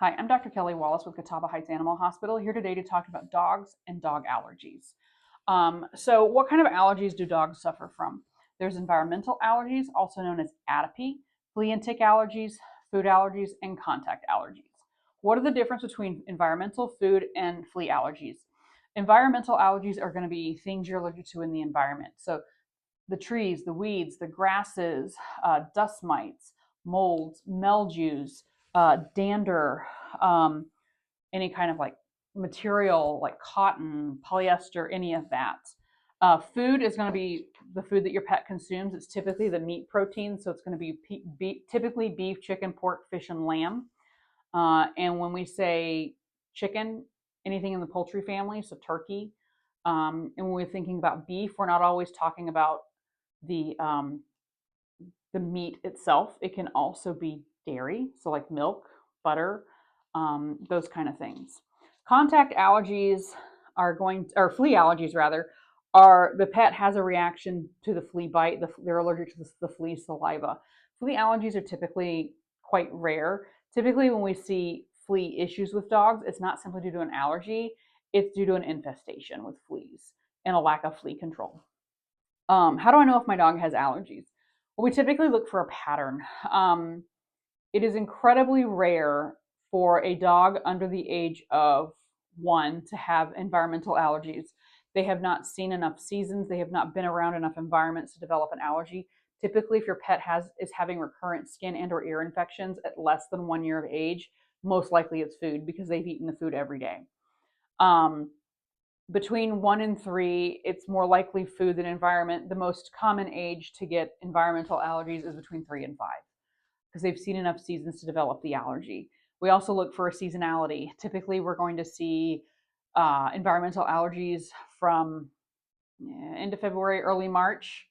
Hi, I'm Dr. Kelly Wallace with Catawba Heights Animal Hospital, here today to talk about dogs and dog allergies. So what kind of allergies do dogs suffer from? There's environmental allergies, also known as atopy, flea and tick allergies, food allergies, and contact allergies. What are the difference between environmental, food, and flea allergies? Environmental allergies are going to be things you're allergic to in the environment. So the trees, the weeds, the grasses, dust mites, molds, mildews, dander, um, any kind of like material like cotton, polyester, any of that. Food is going to be the food that your pet consumes. It's typically the meat protein, so it's going to be typically beef, chicken, pork, fish, and lamb. And when we say chicken, anything in the poultry family, so turkey. And when we're thinking about beef, we're not always talking about the um, the meat itself. It can also be dairy, so like milk, butter, those kind of things. Contact allergies or flea allergies rather, are the pet has a reaction to the flea bite. They're allergic to the flea saliva. Flea allergies are typically quite rare. Typically, when we see flea issues with dogs, it's not simply due to an allergy, it's due to an infestation with fleas and a lack of flea control. How do I know if my dog has allergies? Well, we typically look for a pattern. It is incredibly rare for a dog under the age of 1 to have environmental allergies. They have not seen enough seasons. They have not been around enough environments to develop an allergy. Typically, if your pet is having recurrent skin and or ear infections at less than 1 year of age, most likely it's food because they've eaten the food every day. Um, Between 1 and 3, it's more likely food than environment. The most common age to get environmental allergies is between 3 and 5 because they've seen enough seasons to develop the allergy. We also look for a seasonality. Typically, we're going to see environmental allergies from end of February, early March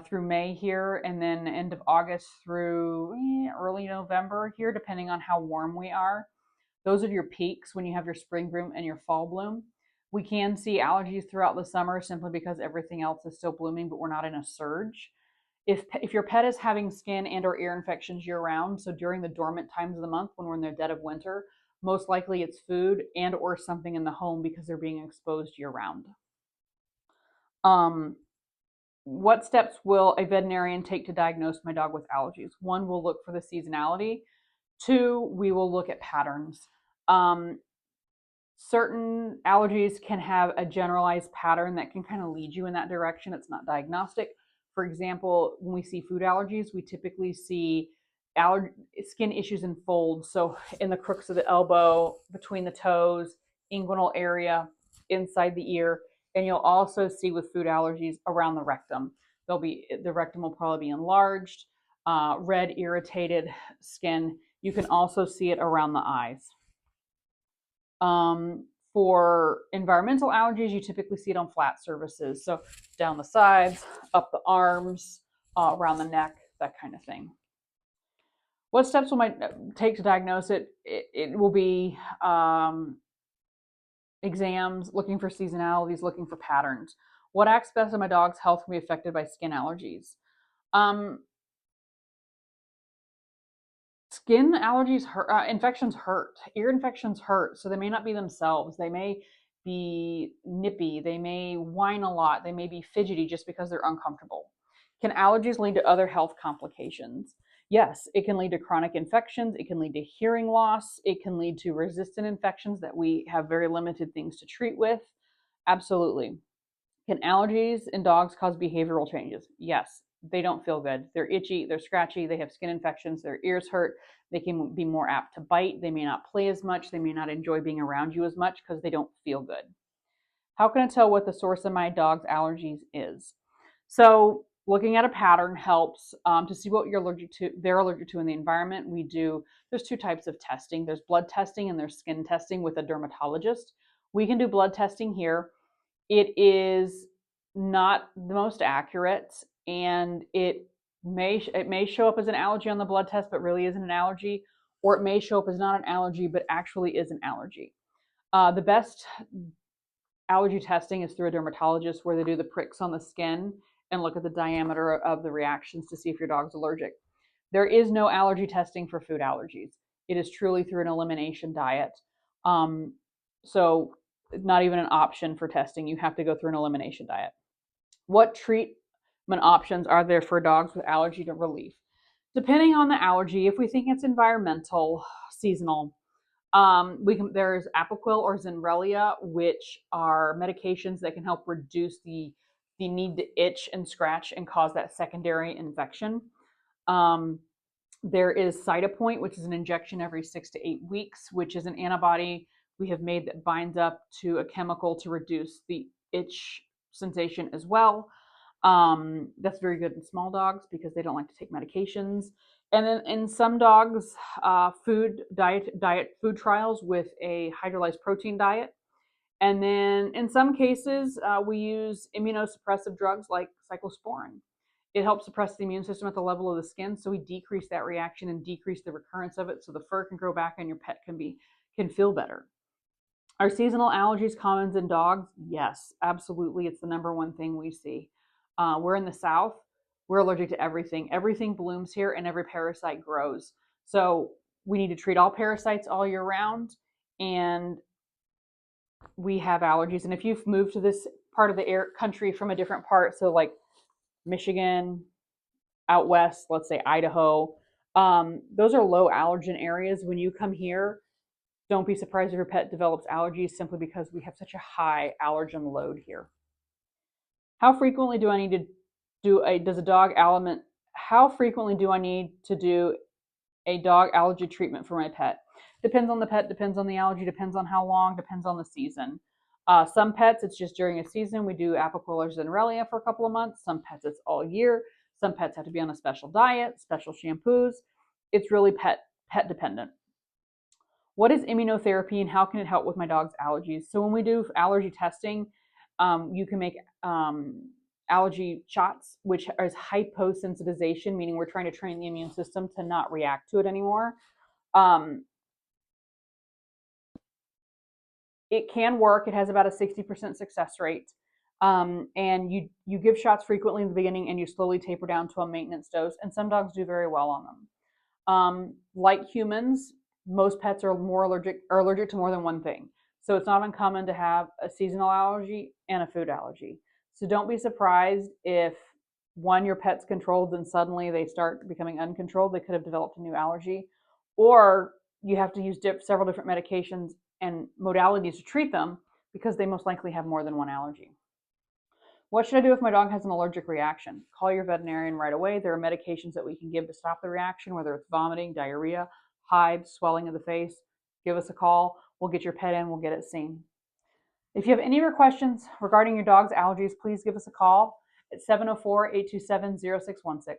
through May here, and then end of August through early November here, depending on how warm we are. Those are your peaks when you have your spring bloom and your fall bloom. We can see allergies throughout the summer simply because everything else is still blooming, but we're not in a surge. If your pet is having skin and or ear infections year round, so during the dormant times of the month when we're in the dead of winter, most likely it's food and or something in the home because they're being exposed year round. Um, what steps will a veterinarian take to diagnose my dog with allergies? 1, we'll look for the seasonality. 2, we will look at patterns. Um, Certain allergies can have a generalized pattern that can kind of lead you in that direction. It's not diagnostic. For example, when we see food allergies, we typically see skin issues in folds. So in the crooks of the elbow, between the toes, inguinal area, inside the ear. And you'll also see with food allergies around the rectum. The rectum will probably be enlarged, red, irritated skin. You can also see it around the eyes. For environmental allergies, you typically see it on flat surfaces, so down the sides, up the arms, around the neck, that kind of thing. What steps will I take to diagnose it? It will be exams, looking for seasonalities, looking for patterns. What aspects of my dog's health can be affected by skin allergies? Skin allergies hurt, infections hurt, ear infections hurt, so they may not be themselves. They may be nippy, they may whine a lot, they may be fidgety just because they're uncomfortable. Can allergies lead to other health complications? Yes, it can lead to chronic infections, it can lead to hearing loss, it can lead to resistant infections that we have very limited things to treat with. Absolutely. Can allergies in dogs cause behavioral changes? Yes. They don't feel good. They're itchy, they're scratchy, they have skin infections, their ears hurt, they can be more apt to bite, they may not play as much, they may not enjoy being around you as much because they don't feel good. How can I tell what the source of my dog's allergies is? So, looking at a pattern helps to see what they're allergic to in the environment. There's 2 types of testing. There's blood testing and there's skin testing with a dermatologist. We can do blood testing here. It is not the most accurate, and it may show up as an allergy on the blood test but really isn't an allergy, or it may show up as not an allergy but actually is an allergy. The best allergy testing is through a dermatologist, where they do the pricks on the skin and look at the diameter of the reactions to see if your dog's allergic. There is no allergy testing for food allergies. It is truly through an elimination diet. Um, so not even an option for testing. You have to go through an elimination diet. What treatment options are there for dogs with allergy to relief? Depending on the allergy, if we think it's environmental, seasonal, there's Apoquel or Zenrelia, which are medications that can help reduce the need to itch and scratch and cause that secondary infection. Um, there is Cytopoint, which is an injection every 6 to 8 weeks, which is an antibody we have made that binds up to a chemical to reduce the itch sensation as well. That's very good in small dogs because they don't like to take medications. And then in some dogs, diet food trials with a hydrolyzed protein diet. And then in some cases, we use immunosuppressive drugs like cyclosporin. It helps suppress the immune system at the level of the skin, so we decrease that reaction and decrease the recurrence of it, so the fur can grow back and your pet can feel better. Are seasonal allergies common in dogs? Yes, absolutely. It's the number one thing we see. We're in the South. We're allergic to everything. Everything blooms here, and every parasite grows. So we need to treat all parasites all year round, and we have allergies. And if you've moved to this part of the country from a different part, so like Michigan, out west, let's say Idaho, those are low allergen areas. When you come here, don't be surprised if your pet develops allergies simply because we have such a high allergen load here. How frequently do I need to do how frequently do I need to do a dog allergy treatment for my pet? Depends on the pet, depends on the allergy, depends on how long, depends on the season. Some pets, it's just during a season. We do Apoquel or Zenrelia for a couple of months. Some pets, it's all year. Some pets have to be on a special diet, special shampoos. It's really pet dependent. What is immunotherapy and how can it help with my dog's allergies? So when we do allergy testing, you can make allergy shots, which is hyposensitization, meaning we're trying to train the immune system to not react to it anymore. It can work. It has about a 60% success rate. And you give shots frequently in the beginning and you slowly taper down to a maintenance dose. And some dogs do very well on them. Like humans, most pets are allergic to more than one thing. So it's not uncommon to have a seasonal allergy and a food allergy. So don't be surprised if your pet's controlled and suddenly they start becoming uncontrolled. They could have developed a new allergy, or you have to use several different medications and modalities to treat them because they most likely have more than one allergy. What should I do if my dog has an allergic reaction? Call your veterinarian right away. There are medications that we can give to stop the reaction, whether it's vomiting, diarrhea, hives, swelling of the face. Give us a call. We'll get your pet in. We'll get it seen. If you have any other questions regarding your dog's allergies, please give us a call at 704-827-0616.